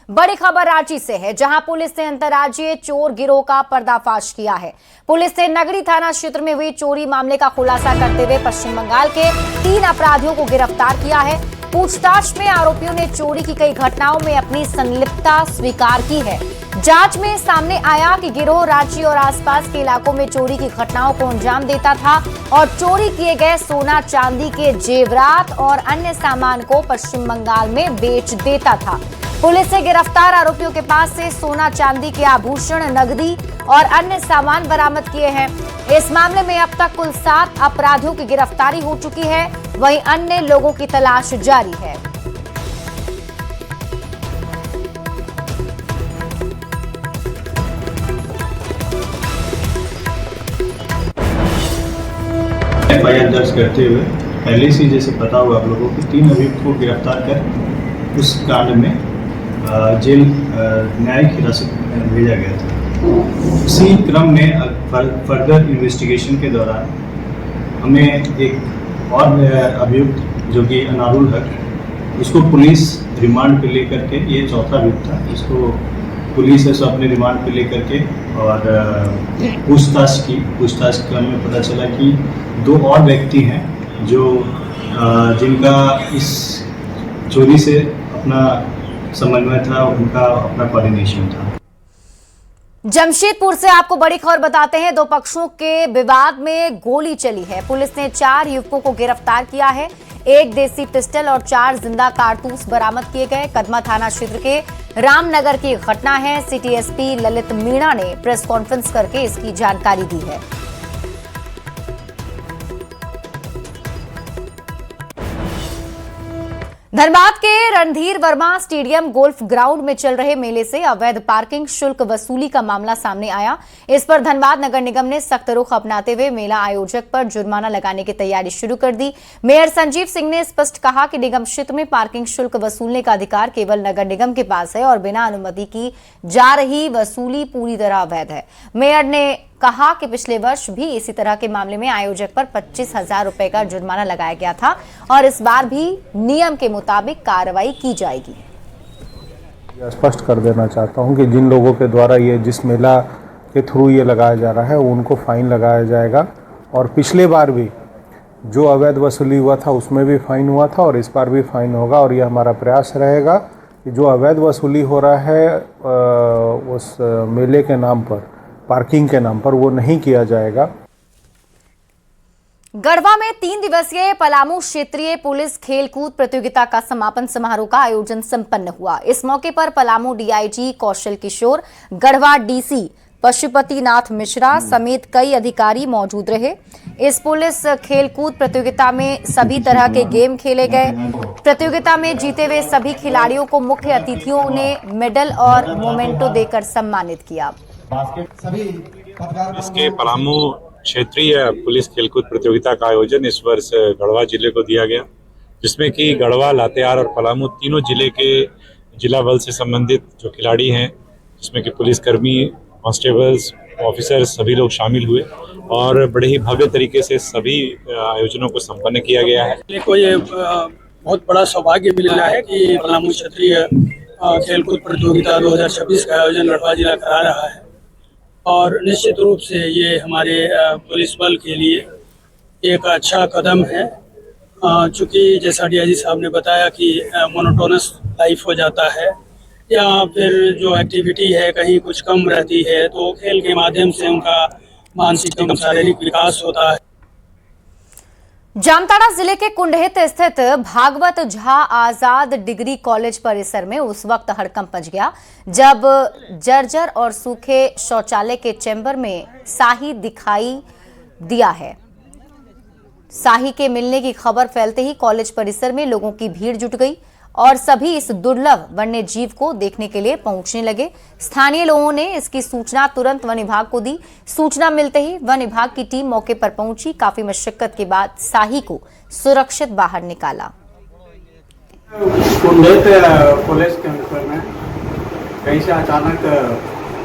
बड़ी खबर रांची से है, जहां पुलिस ने अंतर्राज्यीय चोर गिरोह का पर्दाफाश किया है। पुलिस ने नगरी थाना क्षेत्र में हुई चोरी मामले का खुलासा करते हुए पश्चिम बंगाल के 3 अपराधियों को गिरफ्तार किया है। पूछताछ में आरोपियों ने चोरी की कई घटनाओं में अपनी संलिप्तता स्वीकार की है। जांच में सामने आया कि गिरोह रांची और आसपास के इलाकों में चोरी की घटनाओं को अंजाम देता था और चोरी किए गए सोना चांदी के जेवरात और अन्य सामान को पश्चिम बंगाल में बेच देता था। पुलिस ने गिरफ्तार आरोपियों के पास से सोना चांदी के आभूषण, नकदी और अन्य सामान बरामद किए हैं। इस मामले में अब तक कुल 7 अपराधियों की गिरफ्तारी हो चुकी है, वहीं अन्य लोगों की तलाश जारी है। एफआईआर दर्ज करते हुए पहले से जैसे पता हुआ आप लोगों को 3 अभियुक्त को गिरफ्तार कर उस कांड में जेल न्यायिक हिरासत में भेजा गया था। इसी क्रम में फर्दर इन्वेस्टिगेशन के दौरान हमें एक और अभियुक्त जो कि अनारुल हक, उसको पुलिस रिमांड पे लेकर के, ये चौथा अभियुक्त था, इसको पुलिस ऐसा अपने रिमांड पे लेकर के और पूछताछ क्रम में पता चला कि 2 और व्यक्ति हैं जो जिनका इस चोरी से अपना समन्वय था, उनका अपना कोऑर्डिनेशन था। जमशेदपुर से आपको बड़ी खबर बताते हैं। 2 पक्षों के विवाद में गोली चली है। पुलिस ने 4 युवकों को गिरफ्तार किया है। 1 देसी पिस्टल और 4 जिंदा कारतूस बरामद किए गए। कदमा थाना क्षेत्र के रामनगर की घटना है। सिटी एसपी ललित मीणा ने प्रेस कॉन्फ्रेंस करके इसकी जानकारी दी है। धनबाद के Randhir Verma stadium golf ground में चल रहे मेले से अवैध पार्किंग शुल्क वसूली का मामला सामने आया। इस पर धनबाद नगर निगम ने सख्त रुख अपनाते हुए मेला आयोजक पर जुर्माना लगाने की तैयारी शुरू कर दी। मेयर संजीव सिंह ने स्पष्ट कहा कि निगम क्षेत्र में पार्किंग शुल्क वसूलने का अधिकार केवल नगर निगम के पास है और बिना अनुमति की जा रही वसूली पूरी तरह अवैध है। मेयर ने कहा कि पिछले वर्ष भी इसी तरह के मामले में आयोजक पर 25,000 रुपए का जुर्माना लगाया गया था और इस बार भी नियम के मुताबिक कार्रवाई की जाएगी। स्पष्ट कर देना चाहता हूं कि जिन लोगों के द्वारा ये जिस मेला के थ्रू ये लगाया जा रहा है उनको फाइन लगाया जाएगा और पिछले बार भी जो अवैध वसूली हुआ था उसमें भी फाइन हुआ था और इस बार भी फाइन होगा और यह हमारा प्रयास रहेगा कि जो अवैध वसूली हो रहा है उस मेले के नाम पर, पार्किंग के नाम पर, वो नहीं किया जाएगा। गढ़वा में 3 दिवसीय पलामू क्षेत्रीय पुलिस खेलकूद प्रतियोगिता का समापन समारोह का आयोजन संपन्न हुआ। इस मौके पर पलामू डीआईजी कौशल किशोर, गढ़वा डीसी पशुपतिनाथ मिश्रा समेत कई अधिकारी मौजूद रहे। इस पुलिस खेलकूद प्रतियोगिता में सभी तरह के गेम खेले गए। प्रतियोगिता में जीते हुए सभी खिलाड़ियों को मुख्य अतिथियों ने मेडल और मोमेंटो देकर सम्मानित किया। इसके पलामू क्षेत्रीय पुलिस खेलकूद प्रतियोगिता का आयोजन इस वर्ष गढ़वा जिले को दिया गया, जिसमें कि गढ़वा, लातेहार और पलामू तीनों जिले के जिला बल से संबंधित जो खिलाड़ी हैं, जिसमें कि पुलिसकर्मी, कांस्टेबल्स, ऑफिसर्स सभी लोग शामिल हुए और बड़े ही भव्य तरीके से सभी आयोजनों को संपन्न किया गया है। को ये बहुत बड़ा सौभाग्य मिला है कि पलामू क्षेत्रीय खेलकूद प्रतियोगिता 2026 का आयोजन गढ़वा जिला करा रहा है और निश्चित रूप से ये हमारे पुलिस बल के लिए एक अच्छा कदम है। चूँकि जैसा डीआईजी साहब ने बताया कि मोनोटोनस लाइफ हो जाता है या फिर जो एक्टिविटी है कहीं कुछ कम रहती है, तो खेल के माध्यम से उनका मानसिक एवं शारीरिक विकास होता है। जामताड़ा जिले के कुंडहित स्थित भागवत झा आजाद डिग्री कॉलेज परिसर में उस वक्त हड़कंप मच गया जब जर्जर और सूखे शौचालय के चैम्बर में साही दिखाई दिया है। साही के मिलने की खबर फैलते ही कॉलेज परिसर में लोगों की भीड़ जुट गई और सभी इस दुर्लभ वन्य जीव को देखने के लिए पहुंचने लगे। स्थानीय लोगों ने इसकी सूचना तुरंत वन विभाग को दी। सूचना मिलते ही वन विभाग की टीम मौके पर पहुंची। काफी मशक्कत के बाद साही को सुरक्षित बाहर निकाला। कॉलेज के अंदर में कहीं से अचानक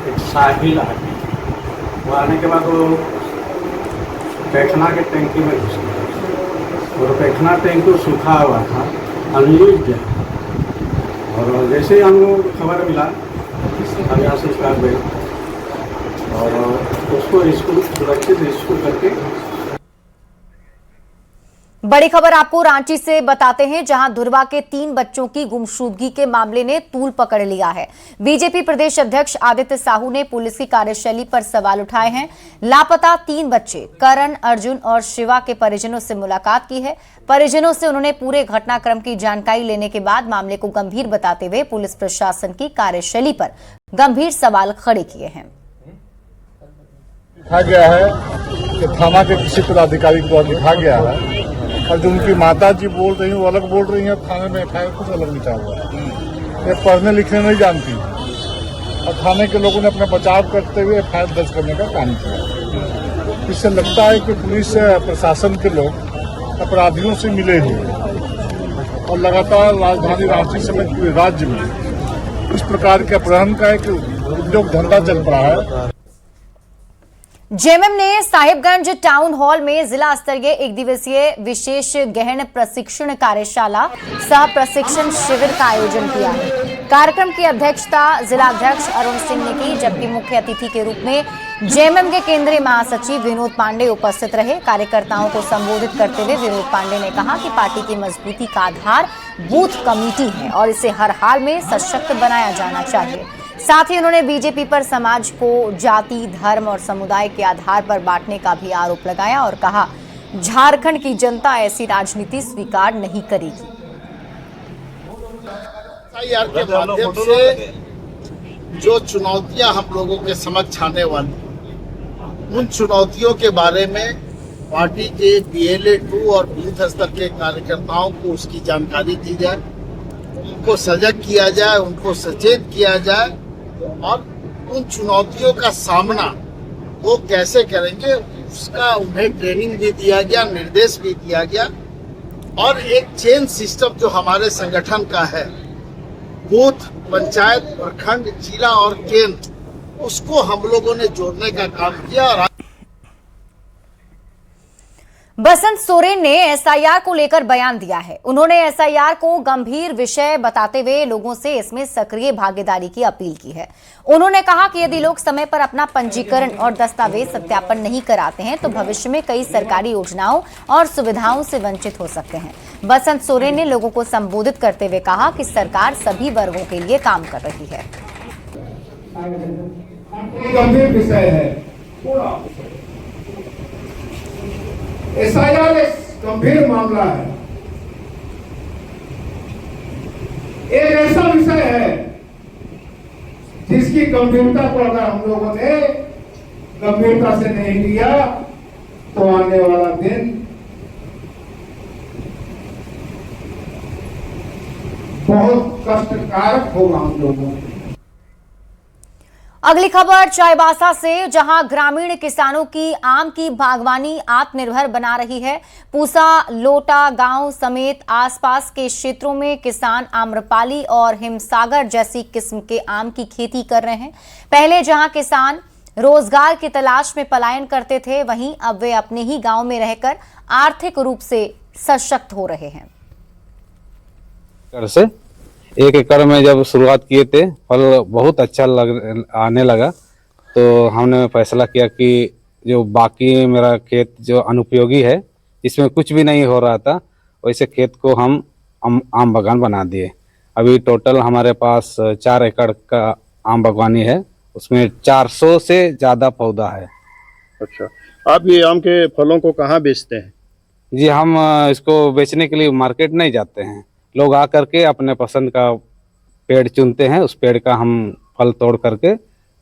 एक साहिल आ गई। वो आने के बाद वो पैखना के टैंकी में घुस गया और पैखना टैंकी सूखा हुआ था, अनयूज्ड। और जैसे ही हमको खबर मिला हम यहाँ से स्टार्ट गए और उसको स्कूल सुरक्षित स्कूल करके। बड़ी खबर आपको रांची से बताते हैं, जहां धुरवा के 3 बच्चों की गुमशुदगी के मामले ने तूल पकड़ लिया है। बीजेपी प्रदेश अध्यक्ष आदित्य साहू ने पुलिस की कार्यशैली पर सवाल उठाए हैं। लापता 3 बच्चे करण, अर्जुन और शिवा के परिजनों से मुलाकात की है। परिजनों से उन्होंने पूरे घटनाक्रम की जानकारी लेने के बाद मामले को गंभीर बताते हुए पुलिस प्रशासन की कार्यशैली पर गंभीर सवाल खड़े किए हैं। लिखा गया है कि थाना के किसी पदाधिकारी को लिखा गया है और जो उनकी माता जी बोल रही हैं वो अलग बोल रही हैं, थाने में एफआईआर कुछ अलग लिखा हुआ है। ये पढ़ने लिखने नहीं जानती और थाने के लोगों ने अपना बचाव करते हुए एफआईआर दर्ज करने का काम किया। इससे लगता है कि पुलिस प्रशासन के लोग अपराधियों से मिले हुए और लगातार राजधानी रांची समेत पूरे राज्य में इस प्रकार के अपहरण का एक उद्योग धंधा चल रहा है। जेएमएम ने साहिबगंज टाउन हॉल में जिला स्तरीय 1 दिवसीय विशेष गहन प्रशिक्षण कार्यशाला सह प्रशिक्षण शिविर का आयोजन किया है। कार्यक्रम की अध्यक्षता जिला अध्यक्ष अरुण सिंह ने की, जबकि मुख्य अतिथि के रूप में जेएमएम के केंद्रीय महासचिव विनोद पांडे उपस्थित रहे। कार्यकर्ताओं को संबोधित करते हुए विनोद पांडे ने कहा कि पार्टी की मजबूती का आधार बूथ कमेटी है और इसे हर हाल में सशक्त बनाया जाना चाहिए। साथ ही उन्होंने बीजेपी पर समाज को जाति, धर्म और समुदाय के आधार पर बांटने का भी आरोप लगाया और कहा, झारखंड की जनता ऐसी राजनीति स्वीकार नहीं करेगी। एफआईआर के माध्यम से जो चुनौतियां हम लोगों के समक्ष आने वाली, उन चुनौतियों के बारे में पार्टी के बीएलए 2 और बूथ स्तर के कार्यकर्ताओं को उसकी जानकारी दी जाए, उनको सजग किया जाए, उनको सचेत किया जाए और उन चुनौतियों का सामना वो कैसे करेंगे उसका उन्हें ट्रेनिंग भी दिया गया, निर्देश भी दिया गया। और एक चेन सिस्टम जो हमारे संगठन का है, बूथ, पंचायत, प्रखंड, जिला और केंद्र, उसको हम लोगों ने जोड़ने का काम किया। और बसंत सोरेन ने एसआईआर को लेकर बयान दिया है। उन्होंने एसआईआर को गंभीर विषय बताते हुए लोगों से इसमें सक्रिय भागीदारी की अपील की है। उन्होंने कहा कि यदि लोग समय पर अपना पंजीकरण और दस्तावेज सत्यापन नहीं कराते हैं तो भविष्य में कई सरकारी योजनाओं और सुविधाओं से वंचित हो सकते हैं। बसंत सोरेन ने लोगों को संबोधित करते हुए कहा कि सरकार सभी वर्गों के लिए काम कर रही है। गंभीर विषय है, एसआईआर एक गंभीर मामला है, एक ऐसा विषय है जिसकी गंभीरता को अगर हम लोगों ने गंभीरता से नहीं लिया तो आने वाला दिन बहुत कष्टकारक होगा हम लोगों को। अगली खबर चाईबासा से, जहां ग्रामीण किसानों की आम की बागवानी आत्मनिर्भर बना रही है। पूसा, लोटा गांव समेत आसपास के क्षेत्रों में किसान आम्रपाली और हिमसागर जैसी किस्म के आम की खेती कर रहे हैं। पहले जहां किसान रोजगार की तलाश में पलायन करते थे, वहीं अब वे अपने ही गांव में रहकर आर्थिक रूप से सशक्त हो रहे हैं। से 1 एकड़ में जब शुरुआत किए थे, फल बहुत अच्छा आने लगा, तो हमने फैसला किया कि जो बाकी मेरा खेत जो अनुपयोगी है, इसमें कुछ भी नहीं हो रहा था, वैसे खेत को हम आम बागान बना दिए। अभी टोटल हमारे पास 4 एकड़ का आम बागवानी है, उसमें 400 से ज़्यादा पौधा है। अच्छा, आप ये आम के फलों को कहाँ बेचते हैं? जी, हम इसको बेचने के लिए मार्केट नहीं जाते हैं, लोग आकर के अपने पसंद का पेड़ चुनते हैं, उस पेड़ का हम फल तोड़ करके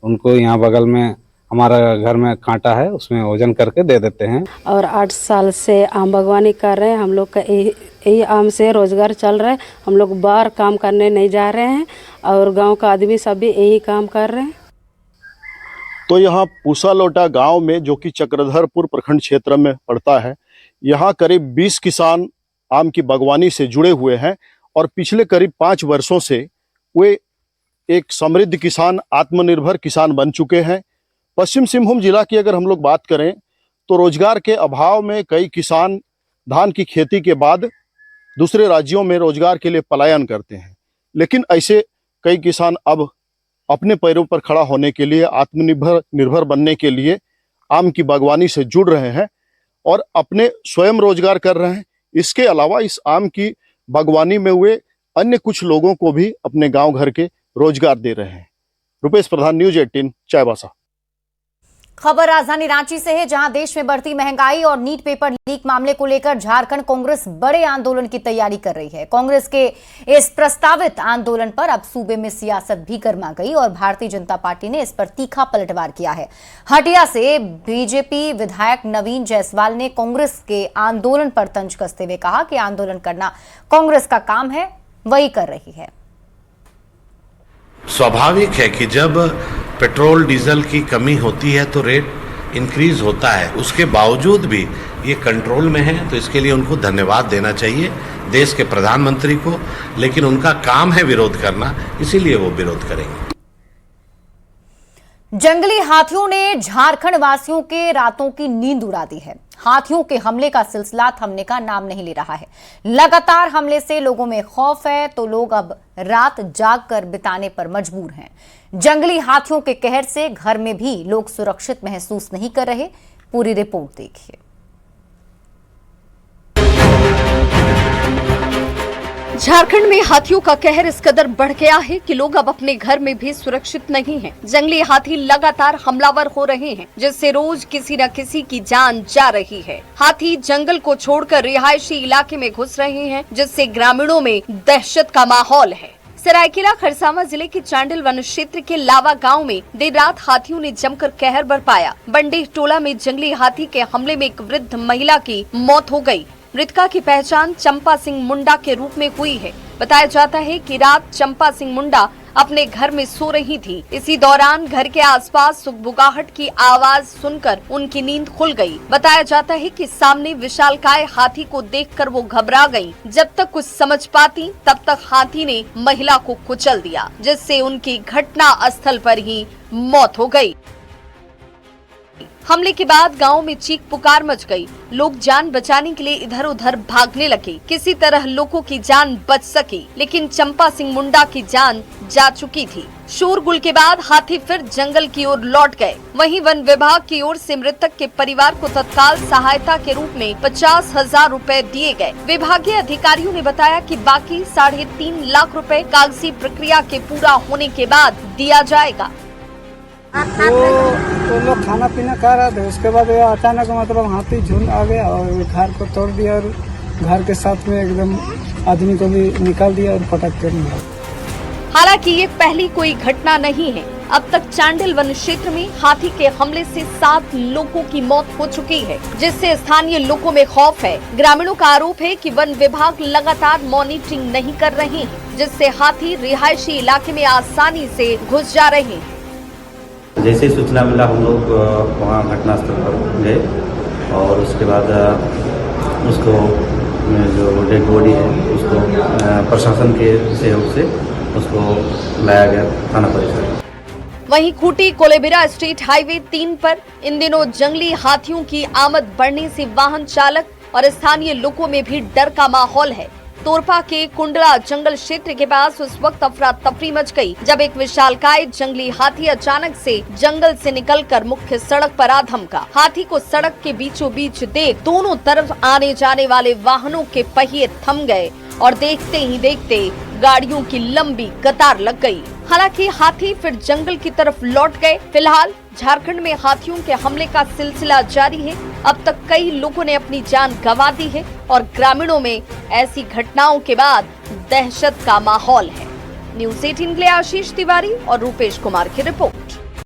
उनको यहाँ बगल में हमारा घर में कांटा है, उसमें वजन करके दे देते हैं। और 8 साल से आम बागवानी कर रहे हैं। हम लोग का यही आम से रोजगार चल रहा है। हम लोग बाहर काम करने नहीं जा रहे हैं और गांव का आदमी सब भी यही काम कर रहे हैं। तो यहाँ पूसा लोटा गांव में, जो कि चक्रधरपुर प्रखंड क्षेत्र में पड़ता है, यहाँ करीब 20 किसान आम की बागवानी से जुड़े हुए हैं और पिछले करीब 5 वर्षों से वे एक समृद्ध किसान, आत्मनिर्भर किसान बन चुके हैं। पश्चिम सिंहभूम जिला की अगर हम लोग बात करें तो रोजगार के अभाव में कई किसान धान की खेती के बाद दूसरे राज्यों में रोजगार के लिए पलायन करते हैं। लेकिन ऐसे कई किसान अब अपने पैरों पर खड़ा होने के लिए, आत्मनिर्भर बनने के लिए आम की बागवानी से जुड़ रहे हैं और अपने स्वयं रोजगार कर रहे हैं। इसके अलावा इस आम की बागवानी में हुए अन्य कुछ लोगों को भी अपने गांव घर के रोजगार दे रहे हैं। रुपेश प्रधान, न्यूज 18, चाईबासा। खबर राजधानी रांची से है, जहां देश में बढ़ती महंगाई और नीट पेपर लीक मामले को लेकर झारखंड कांग्रेस बड़े आंदोलन की तैयारी कर रही है। कांग्रेस के इस प्रस्तावित आंदोलन पर अब सूबे में सियासत भी गर्मा गई और भारतीय जनता पार्टी ने इस पर तीखा पलटवार किया है। हटिया से बीजेपी विधायक नवीन जायसवाल ने कांग्रेस के आंदोलन पर तंज कसते हुए कहा कि आंदोलन करना कांग्रेस का काम है, वही कर रही है। स्वाभाविक है कि जब पेट्रोल डीजल की कमी होती है तो रेट इंक्रीज होता है, उसके बावजूद भी ये कंट्रोल में है, तो इसके लिए उनको धन्यवाद देना चाहिए देश के प्रधानमंत्री को। लेकिन उनका काम है विरोध करना, इसीलिए वो विरोध करेंगे। जंगली हाथियों ने झारखंड वासियों के रातों की नींद उड़ा दी है। हाथियों के हमले का सिलसिला थमने का नाम नहीं ले रहा है। लगातार हमले से लोगों में खौफ है, तो लोग अब रात जागकर बिताने पर मजबूर हैं। जंगली हाथियों के कहर से घर में भी लोग सुरक्षित महसूस नहीं कर रहे। पूरी रिपोर्ट देखिए। झारखंड में हाथियों का कहर इस कदर बढ़ गया है कि लोग अब अपने घर में भी सुरक्षित नहीं हैं। जंगली हाथी लगातार हमलावर हो रहे हैं, जिससे रोज किसी न किसी की जान जा रही है। हाथी जंगल को छोड़कर रिहायशी इलाके में घुस रहे हैं, जिससे ग्रामीणों में दहशत का माहौल है। सरायकेला खरसावां जिले के चांडिल वन क्षेत्र के लावा गांव में देर रात हाथियों ने जमकर कहर बरपाया। बंडेह टोला में जंगली हाथी के हमले में एक वृद्ध महिला की मौत हो गई। मृतका की पहचान चंपा सिंह मुंडा के रूप में हुई है। बताया जाता है कि रात चंपा सिंह मुंडा अपने घर में सो रही थी। इसी दौरान घर के आसपास सुगबुगाहट की आवाज सुनकर उनकी नींद खुल गई। बताया जाता है कि सामने विशालकाय हाथी को देखकर वो घबरा गईं। जब तक कुछ समझ पाती तब तक हाथी ने महिला को कुचल दिया, जिससे उनकी घटना स्थल पर ही मौत हो गई। हमले के बाद गांव में चीख पुकार मच गई। लोग जान बचाने के लिए इधर उधर भागने लगे। किसी तरह लोगों की जान बच सकी, लेकिन चंपा सिंह मुंडा की जान जा चुकी थी। शोरगुल के बाद हाथी फिर जंगल की ओर लौट गए। वहीं वन विभाग की ओर से मृतक के परिवार को तत्काल सहायता के रूप में 50,000 रुपए दिए गए। विभागीय अधिकारियों ने बताया कि बाकी 3.5 लाख रुपए कागजी प्रक्रिया के पूरा होने के बाद दिया जाएगा। तो लोग खाना पीना खा रहे थे, उसके बाद अचानक मतलब हाथी झुंड आ गया और घर को तोड़ दिया और घर के साथ में एकदम आदमी को भी निकाल दिया और पटक कर मारा। हालांकि ये पहली कोई घटना नहीं है। अब तक चांडिल वन क्षेत्र में हाथी के हमले से 7 लोगों की मौत हो चुकी है, जिससे स्थानीय लोगों में खौफ है। ग्रामीणों का आरोप है कि वन विभाग लगातार मॉनिटरिंग नहीं कर रहे हैं, जिससे हाथी रिहायशी इलाके में आसानी से घुस जा रहे हैं। जैसे ही सूचना मिला हम लोग वहाँ घटनास्थल पर गए और उसके बाद उसको जो डेड बॉडी है उसको प्रशासन के सहयोग से उसको लाया गया थाना परिसर। वहीं खूंटी कोलेबिरा स्टेट हाईवे 3 पर इन दिनों जंगली हाथियों की आमद बढ़ने से वाहन चालक और स्थानीय लोगों में भी डर का माहौल है। तोरपा के कुंडला जंगल क्षेत्र के पास उस वक्त अफरा तफरी मच गई जब एक विशालकाय जंगली हाथी अचानक से जंगल से निकलकर मुख्य सड़क पर आ धमका। हाथी को सड़क के बीचों बीच देख दोनों तरफ आने जाने वाले वाहनों के पहिए थम गए और देखते ही देखते गाड़ियों की लंबी कतार लग गई। हालांकि हाथी फिर जंगल की तरफ लौट गए। फिलहाल झारखंड में हाथियों के हमले का सिलसिला जारी है। अब तक कई लोगों ने अपनी जान गंवा दी है और ग्रामीणों में ऐसी घटनाओं के बाद दहशत का माहौल है। न्यूज़ 18 के लिए आशीष तिवारी और रूपेश कुमार की रिपोर्ट।